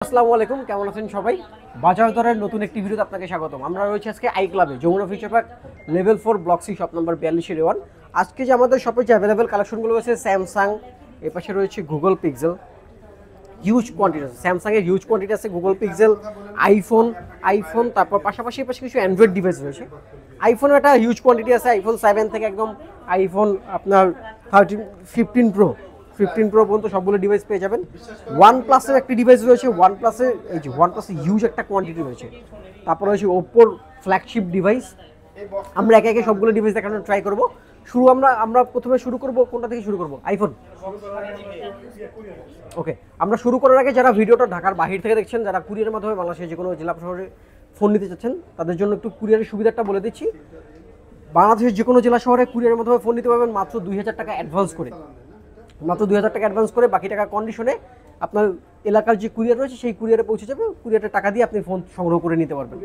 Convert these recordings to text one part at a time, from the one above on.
আসসালামু আলাইকুম, কেমন আছেন সবাই? বাজার দরের নতুন একটি ভিডিওতে আপনাকে স্বাগতম। আমরা রয়েছে আজকে আই ক্লাবে, Jamuna future park, level 4 block C, shop number 42-1। আজকে যে আমাদের শপে যে অ্যাভেলেবেল কালেকশনগুলো রয়েছে, স্যামসাং, এর পাশে রয়েছে গুগল পিক্সেল, হিউজ কোয়ান্টিটি আছে। স্যামসাংয়ের হিউজ কোয়ান্টিটি আছে, গুগল পিক্সেল, আইফোন, তারপর পাশাপাশি পাশে কিছু অ্যান্ড্রয়েড ডিভাইস রয়েছে। আইফোনের একটা হিউজ কোয়ান্টিটি আছে, আইফোন 7 থেকে একদম আইফোন আপনার 15 প্রো পর্যন্ত সবগুলো ডিভাইস পেয়ে যাবেন। ওয়ান প্লাসের একটি ডিভাইস রয়েছে, ওয়ান প্লাসের হিউজ একটা কোয়ান্টিটি রয়েছে। তারপর রয়েছে ওপ্পোর ফ্ল্যাগশিপ ডিভাইস। আমরা একে একে সবগুলো ডিভাইস দেখানোর ট্রাই করবো। আমরা প্রথমে শুরু করব, কোনটা থেকে শুরু করব? আইফোন। ওকে, আমরা শুরু করার আগে যারা ভিডিওটা ঢাকার বাহির থেকে দেখছেন, যারা কুরিয়ারের মাধ্যমে বাংলাদেশের যে কোনো জেলা শহরে ফোন নিতে চাচ্ছেন, তাদের জন্য একটু কুরিয়ারের সুবিধাটা বলে দিচ্ছি। বাংলাদেশের যে কোনো জেলা শহরে কুরিয়ারের মাধ্যমে ফোন নিতে পারবেন মাত্র 2000 টাকা অ্যাডভান্স করে। মাত্র 2000 টাকা অ্যাডভান্স করে বাকি টাকা কন্ডিশনে আপনার এলাকার যে কুরিয়ার রয়েছে সেই কুরিয়ারে পৌঁছে যাবে। কুরিয়ারের টাকা দিয়ে আপনি ফোন সংগ্রহ করে নিতে পারবেন।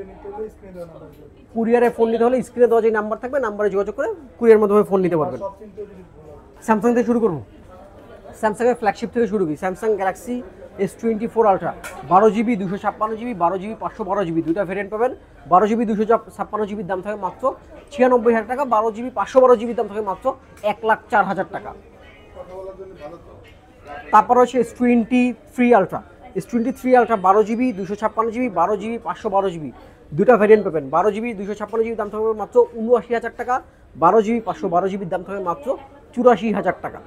কুরিয়ারে ফোন নিতে হলে স্ক্রিনে দেওয়া যে নাম্বার থাকবে, নাম্বারে যোগাযোগ করে কুরিয়ার মাধ্যমে ফোন নিতে পারবেন। স্যামসাং থেকে শুরু করবো। স্যামসাংয়ের ফ্ল্যাগশিপ থেকে শুরু করি। Samsung Galaxy S24 ultra, 12GB 256GB, 12GB 512GB, দুইটা ভেরিয়েন্ট পাবেন। 12GB 256GBর দাম থাকে মাত্র 96,000 টাকা, 12GB 512GBর দাম থাকে মাত্র 1,04,000 টাকা। তারপর হচ্ছে S23 ultra, S23 ultra 12GB 256GB, 12GB 512GB, দুটা ভ্যারিয়েন্ট পাবেন। 12GB 256GB দাম থাকবে মাত্র 79,000 টাকা, 12GB 512GBর দাম থাকবে মাত্র 84,000 টাকা।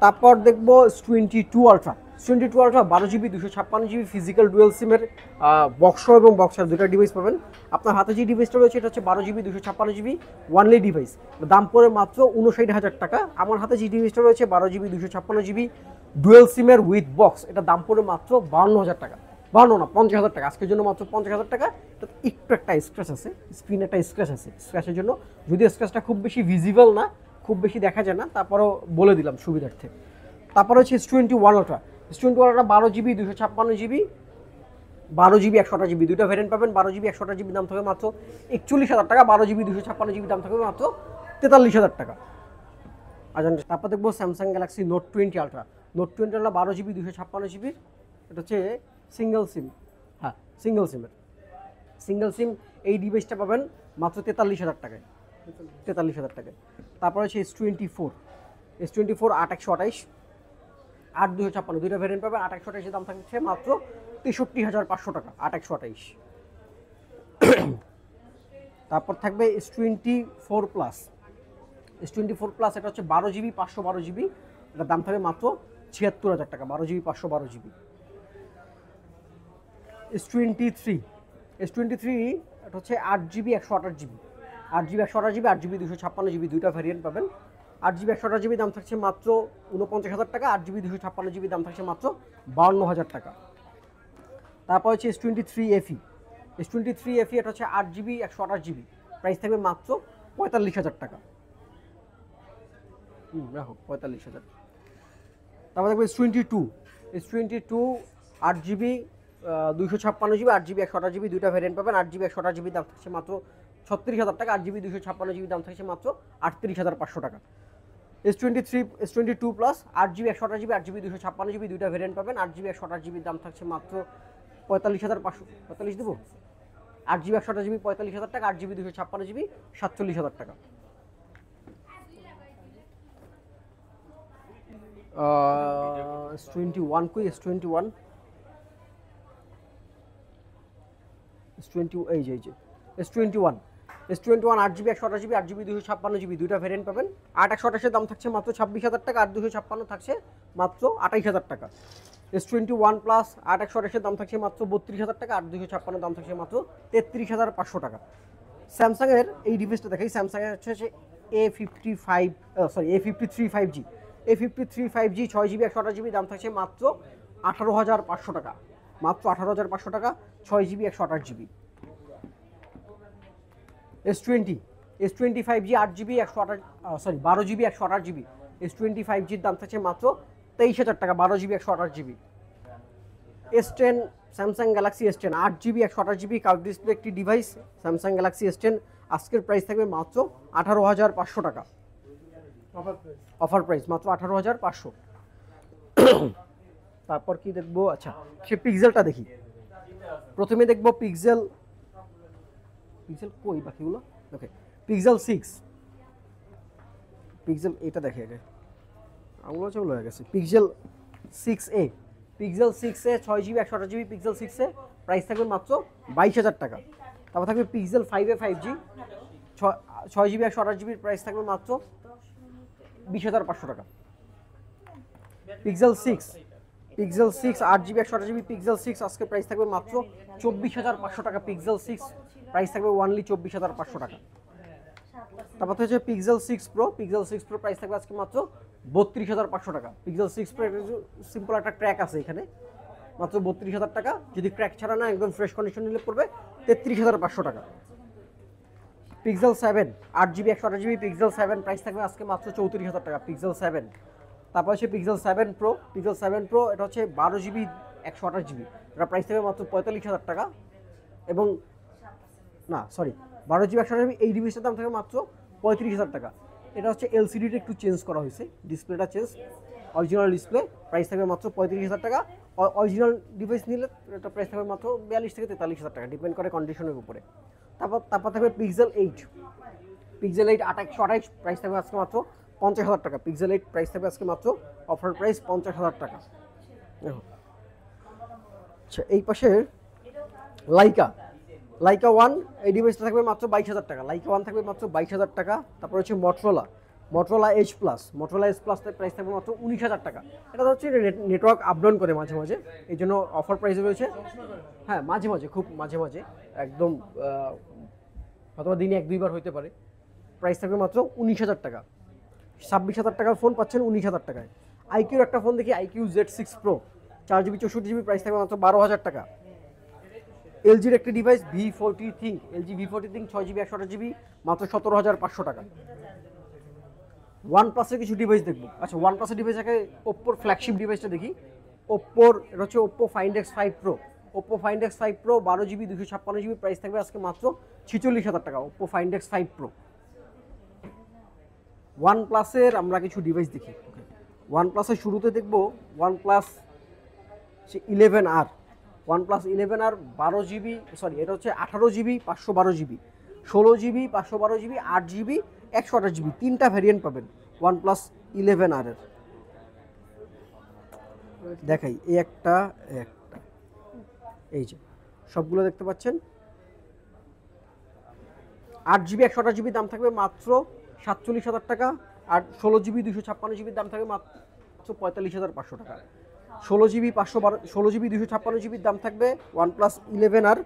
তারপর দেখবো S22 ultra, S22 ultra 12GB 256GB physical dual সিমের বক্স এবং বক্সার দুটা ডিভাইস পাবেন। আপনার হাতে যে ডিভাইসটা রয়েছে এটা হচ্ছে 12GB 256GB ওয়ানলি ডিভাইস, দাম পড়ে মাত্র 59,000 টাকা। আমার হাতে যে ডিভাইসটা রয়েছে 12GB 256GB ডুয়েল সিমের উইথ বক্স, এটা দাম পড়ে মাত্র 52,000 টাকা। 52 না, 50,000 টাকা। আজকের জন্য মাত্র 50,000 টাকা। এটা একটু একটা স্ক্র্যাচ আছে, স্ক্রিনে একটা স্ক্র্যাচ আছে। স্ক্র্যাচের জন্য, যদি স্ক্র্যাচটা খুব বেশি ভিজিবল না, খুব বেশি দেখা যায় না, তারপরও বলে দিলাম সুবিধার্থে। তারপর হচ্ছে S21 ultra, S21 ultra 12GB 256GB, 12GB 128GB, দুটো ভ্যারিয়েন্ট পাবেন। 12GB 128GB দাম থাকবে মাত্র 41,000 টাকা, 12GB 256GB দাম থাকবে মাত্র 43,000 টাকা। তারপর দেখবো Samsung Galaxy note 20 ultra, note 20 ultra 12GB 256GB, এটা হচ্ছে সিঙ্গেল সিম। হ্যাঁ, সিঙ্গেল সিম। এই ডিভাইসটা পাবেন মাত্র 43,000 টাকায়, 43,000 টাকায়। তারপর হচ্ছে S24 8/128, 8/256, দুইটা ভ্যারিয়েন্ট পাবেন। 8/128 দাম থাকছে মাত্র 63,500 টাকা, 8/128। তারপর থাকবে S24 প্লাস, S24 প্লাস, এটা হচ্ছে 12GB 512GB, এটার দাম থাকবে মাত্র 76,000 টাকা, 12GB 512GB। S23 এটা হচ্ছে 8GB 128GB, 8GB 128GB, 8GB 256GB, দুইটা ভ্যারিয়েন্ট পাবেন। 8GB 128GB দাম থাকছে মাত্র 49,000 টাকা, 8GB 256GB দাম থাকছে মাত্র 52,000 টাকা। তারপর হচ্ছে S23 FE, এটা হচ্ছে 8GB 128GB, প্রাইস থাকবে মাত্র 45,000 টাকা। রাখো 45,000। তারপর দেখবে S22 8GB 256GB, 8GB 128GB, দুইটা ভ্যারিয়েন্ট পাবেন। 8GB 128GB দাম থাকছে মাত্র 36,000 টাকা, 8GB 256GB দাম থাকছে মাত্র 38,500 টাকা। S22 plus 8GB 128GB, 8GB 256GB, দুইটা ভ্যারিয়েন্ট পাবেন। 8GB 128GB দাম থাকছে মাত্র 45,500, 45 দেবো? 8GB 128GB 45,000 টাকা, 8GB 256GB 47,000 টাকা। S21 কই? S21 এই যে S21 8GB 128GB, 8GB 256GB, দুইটা ভ্যারিয়েন্ট পাবেন। 8/128 দাম থাকছে মাত্র 26,000 টাকা, 8/256 থাকছে মাত্র 28,000 টাকা। S21 প্লাস 8/128 দাম থাকছে মাত্র 32,000 টাকা, 8/256 দাম থাকছে মাত্র 33,500 টাকা। স্যামসাংয়ের এই ডিভাইসটা দেখাই। স্যামসাংয়ের হচ্ছে A53 5G, A53 5G 6GB 128GB, দাম থাকছে মাত্র 18,500 টাকা, মাত্র 18,500 টাকা, 6GB 128GB। S20 5G 8GB 12GB 128GB, S25Gর দাম থাকছে মাত্র 23,000 টাকা, 12GB 128GB। S10 Samsung Galaxy S10 8GB 128GB curve display একটি ডিভাইস, স্যামসাং গ্যালাক্সি S10, আজকের প্রাইস থাকবে মাত্র 18,500 টাকা। অফার প্রাইস মাত্র 18,500। তারপর কি দেখবো, আচ্ছা সে পিক্সেলটা দেখি। প্রথমে দেখবো পিক্সেল কই বাকিগুলো। ওকে, পিক্সেল 6, পিক্সেল এটা দেখে আগে, আঙুলো চলে হয়ে গেছে। Pixel 6a, pixel 6a 6GB 128GB, pixel 6a price থাকবে মাত্র 22,000 টাকা। তারপর থাকবে pixel 5a 5G 6GB 128GB, price থাকবে মাত্র 20,500 টাকা। পিক্সেল 6 8GB 128GB, পিক্সেল 6 আজকে প্রাইস থাকবে মাত্র 24,500 টাকা। পিক্সেল 6 প্রাইস থাকবে অনলি 24,500 টাকা। তারপর হচ্ছে pixel 6 pro, pixel 6 pro price থাকবে আজকে মাত্র 32,500 টাকা। পিক্সেল 6 প্রো সিম্পল একটা ক্র্যাক আছে এখানে, মাত্র 32,000 টাকা। যদি ক্র্যাক ছাড়া না একদম ফ্রেশ কন্ডিশন নিলে পড়বে 33,500 টাকা। Pixel 7 8GB 128GB, pixel 7 price থাকবে আজকে মাত্র 34,000 টাকা। পিক্সেল 7। তারপর হচ্ছে পিক্সেল 7 প্রো, পিক্সেল 7 প্রো এটা হচ্ছে 12GB 128GB, এটা প্রাইস থাকবে মাত্র 45,000 টাকা। এবং না সরি 12GB 128GB, এই ডিভাইসটার দাম থাকবে মাত্র 35,000 টাকা। এটা হচ্ছে এলসিডিটা একটু চেঞ্জ করা হয়েছে, ডিসপ্লেটা চেঞ্জ, অরিজিনাল ডিসপ্লে, প্রাইস থাকবে মাত্র 35,000 টাকা। অরিজিনাল ডিভাইস নিলে এটা প্রাইস থাকবে মাত্র 42 থেকে 43,000 টাকা, ডিপেন্ড করে কন্ডিশনের উপরে। তারপর থাকবে পিক্সেল 8, পিক্সেল 8 128, প্রাইস থাকবে আজকে মাত্র 50,000 টাকা। পিক্সেল 8 প্রাইস থাকবে আজকে মাত্র অফার প্রাইস 50,000 টাকা। দেখো আচ্ছা, এই পাশে লাইকা 1, এই ডিভাইসটা থাকবে মাত্র 22,000 টাকা। লাইকা 1 থাকবে মাত্র 22,000 টাকা। তারপর হচ্ছে মটোরোলা H প্লাস, প্রাইস থাকবে মাত্র 19,000 টাকা। এটা হচ্ছে নেটওয়ার্ক আপ ডাউন করে মাঝে মাঝে, এই জন্য অফার প্রাইসে রয়েছে। হ্যাঁ মাঝে মাঝে, খুব মাঝে মাঝে, একদম হয়তো দিনে 1-2 বার হইতে পারে। প্রাইস থাকবে মাত্র 19,000 টাকা। 26,000 টাকার ফোন পাচ্ছেন 19,000 টাকায়। আইকিউর একটা ফোন দেখি, IQ Z6 Pro 4GB 64GB, price থাকবে মাত্র 12,000 টাকা। এলজির একটি device V40 Think, LG V40 Think 6GB 128GB, মাত্র 17,500 টাকা। OnePlus-এর কিছু ডিভাইস দেখবো। আচ্ছা OnePlus-এর ডিভাইস আগে ওপ্পোর ফ্ল্যাগশিপ ডিভাইসটা দেখি। এটা হচ্ছে Oppo Find X5 Pro, Oppo Find X5 Pro 12GB 256GB, price থাকবে আজকে মাত্র 46,000 টাকা। Oppo Find X5 Pro। OnePlus-এর আমরা কিছু ডিভাইস দেখি। OnePlus-এর শুরুতে দেখবো OnePlus 11R, OnePlus 11R 12GB, sorry এটা হচ্ছে 18GB 512GB, 16GB 512GB, 8GB 128GB, 3টা ভ্যারিয়েন্ট পাবেন OnePlus 11R এর। দেখাই এই একটা, এই যে সবগুলো দেখতে পাচ্ছেন। 8GB 128GB দাম থাকবে মাত্র 47,000 টাকা, আর 16GB 256GB দাম থাকবে মাত্র 45,500 টাকা। 16GB 256GB দাম থাকবে OnePlus 11R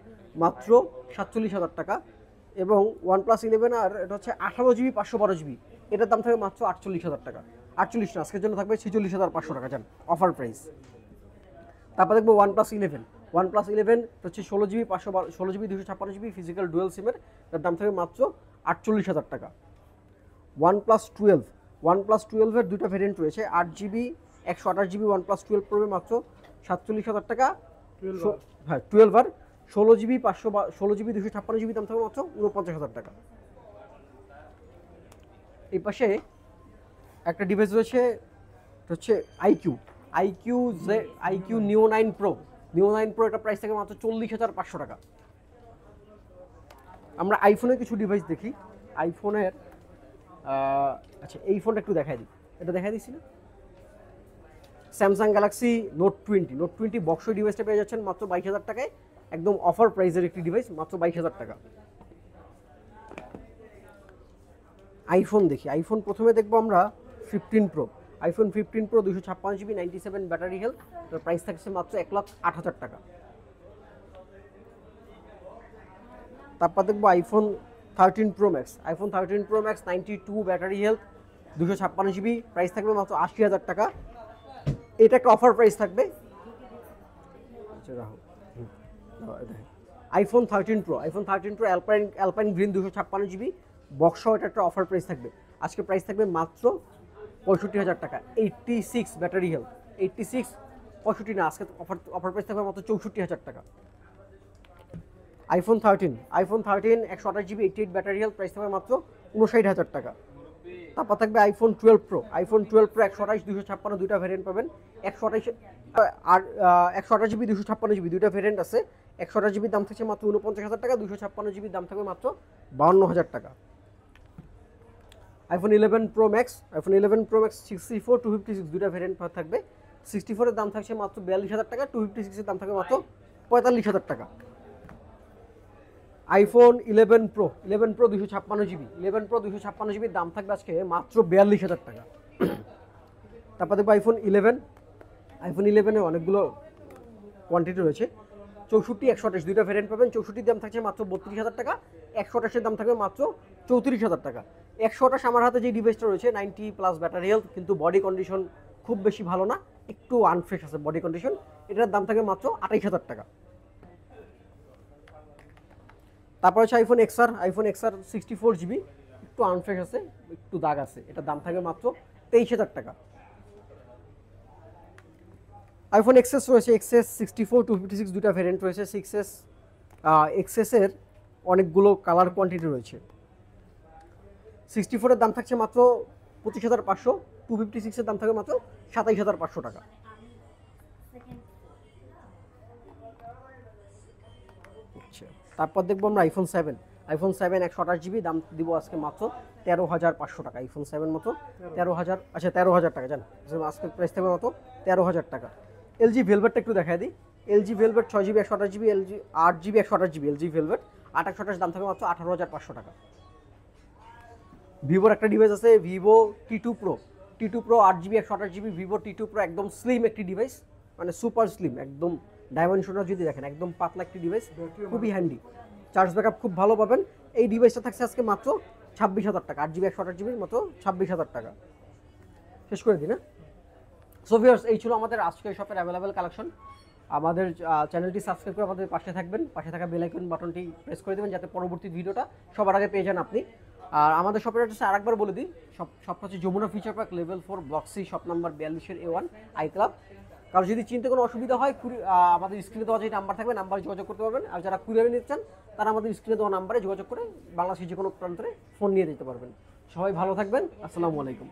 মাত্র 47,000 টাকা। এবং OnePlus 11R এটা হচ্ছে 18GB 512GB, এটার দাম থাকবে মাত্র 48,000 টাকা। 48 না, আজকের জন্য থাকবে 46,500 টাকা, জান অফার প্রাইস। তারপর দেখবো OnePlus 11 হচ্ছে 16GB 256GB ফিজিক্যাল ডুয়েল সিমের, তার দাম থাকবে মাত্র 48,000 টাকা। OnePlus 12 এর দুটো ভেরিয়েন্ট রয়েছে, 8GB 128GB OnePlus 12 পড়বে মাত্র 47,000 টাকা। হ্যাঁ 12R 16GB 256GB দাম থাকবে মাত্র 49,000 টাকা। এই পাশে একটা ডিভাইস রয়েছে, হচ্ছে iQOO Neo 9 Pro, এটা প্রাইস থাকে মাত্র 40,500 টাকা। আমরা আইফোনের কিছু ডিভাইস দেখি। আইফোনের আচ্ছা এই ফোনটা একটু দেখাই দিই, এটা দেখাই দিচ্ছি না, স্যামসাং গ্যালাক্সি নোট 20 বক্সই ডিভাইসটা পেয়ে যাচ্ছেন মাত্র 22,000 টাকায়, একদম অফার প্রাইসের একটি ডিভাইস, মাত্র 22,000 টাকা। আইফোন দেখি, আইফোন প্রথমে দেখবো আমরা 15 Pro, iPhone 15 Pro 256GB 97 battery health, তার প্রাইস থাকছে মাত্র 1,08,000 টাকা। তারপর দেখবো iPhone 13 Pro Max, 92 battery health 256GB, price থাকবে মাত্র 80,000 টাকা। এটা একটা অফার প্রাইস থাকবে। IPhone 13 Pro alpine green 256GB box, এটা একটা অফার প্রাইস থাকবে। আজকে প্রাইস থাকবে মাত্র 65,000 টাকা। 86 ব্যাটারি হেলথ, 65 না, আজকে অফার প্রাইস থাকবে মাত্র 64,000 টাকা। IPhone 13 128GB 88 battery health, price থাকবে মাত্র 59,000 টাকা। তারপর থাকবে আইফোন 12 Pro 128 256, দুইটা ভ্যারিয়েন্ট পাবেন। আর 128 জিবি 256 জিবি দুইটা ভেরিয়েন্ট আছে। 128 জিবির দাম থাকছে মাত্র 49,000 টাকা, 256 জিবির দাম থাকবে মাত্র 52,000 টাকা। IPhone 11 pro max, iPhone 11 pro max 64 256 দুইটা ভেরিয়েন্ট থাকবে। 64 এর দাম থাকছে মাত্র 42,000 টাকা, 256 এর দাম থাকবে মাত্র 45,000 টাকা। আইফোন 11 প্রো 256 জিবি 11 প্রো 256 জিবির দাম থাকবে আজকে মাত্র 42,000 টাকা। তারপর দেখবো আইফোন 11, আইফোন 11-এ অনেকগুলো কোয়ান্টিটি রয়েছে। 64 128 দুইটা ভেরিয়েন্ট পাবেন। 64-র দাম থাকছে মাত্র 32,000 টাকা, 128-এর দাম থাকবে মাত্র 34,000 টাকা। 128 আমার হাতে যে ডিভাইসটা রয়েছে 90+ ব্যাটারি হেলথ, কিন্তু বডি কন্ডিশন খুব বেশি ভালো না, একটু আনফ্রেশ আছে বডি কন্ডিশন। এটার দাম থাকবে মাত্র 28,000 টাকা। তারপর হচ্ছে iPhone XR, iPhone XR 64 GB, একটু আনফ্রেশ আছে, একটু দাগ আছে, এটার দাম থাকবে মাত্র 23,000 টাকা। আইফোন এক্সএস রয়েছে, এক্সএস 64 256 দুটা ভেরিয়েন্ট রয়েছে। এক্সএসের অনেকগুলো কালার কোয়ান্টিটি রয়েছে। 64-এর দাম থাকছে মাত্র 25,500, 256-এর দাম থাকবে মাত্র 27,500 টাকা। আচ্ছা, তারপর দেখবো আমরা আইফোন 7, আইফোন 7 128 জিবি দাম দিব আজকে মাত্র 13,500 টাকা। আইফোন 7 মতো 13,000, আচ্ছা 13,000 টাকা জান, আজকে প্রাইস থাকবে মাত্র 13,000 টাকা। এলজি ভেলভেটটা একটু দেখাই দিই। LG velvet 6 GB 128 GB, LG 8 GB 128 GB, LG velvet 8 দাম থাকবে মাত্র 18,500 টাকা। ভিভোর একটা ডিভাইস আছে, Vivo T2 pro, T2 pro 8 GB 128 GB, Vivo T2 pro একদম স্লিম একটি ডিভাইস, মানে সুপার স্লিম, একদম ডাইমেনশনটা যদি দেখেন একদম পাতলা একটি ডিভাইস, খুবই হ্যান্ডি, চার্জ ব্যাকআপ খুব ভালো পাবেন। এই ডিভাইসটা থাকছে আজকে মাত্র 26,000 টাকা, 8 জিবি 128 জিবির মতো 26,000 টাকা। শেষ করে দিই না? সো ভিউয়ার্স, এই ছিল আমাদের আজকের শপের অ্যাভেলেবেল কালেকশন। আমাদের চ্যানেলটি সাবস্ক্রাইব করে আমাদের পাশে থাকবেন, পাশে থাকা বেল আইকন বাটনটি প্রেস করে দেবেন যাতে পরবর্তী ভিডিওটা সবার আগে পেয়ে যান আপনি। আর আমাদের শপের অ্যাড্রেস আরেকবার বলে দিই, শপটা হচ্ছে Jamuna future park level 4 block C, shop number 42 A1 I club. কারণ যদি চিনতে কোনো অসুবিধা হয়, আমাদের স্ক্রিনে দেওয়া যে নাম্বার থাকবে নাম্বারে যোগাযোগ করতে পারবেন। আর যারা কুরিয়ারে নিতে চান তারা আমাদের স্ক্রিনে দেওয়া নাম্বারে যোগাযোগ করে বাংলাদেশের যে কোনো প্রান্তে ফোন নিয়ে যেতে পারবেন। সবাই ভালো থাকবেন, আসসালামু আলাইকুম।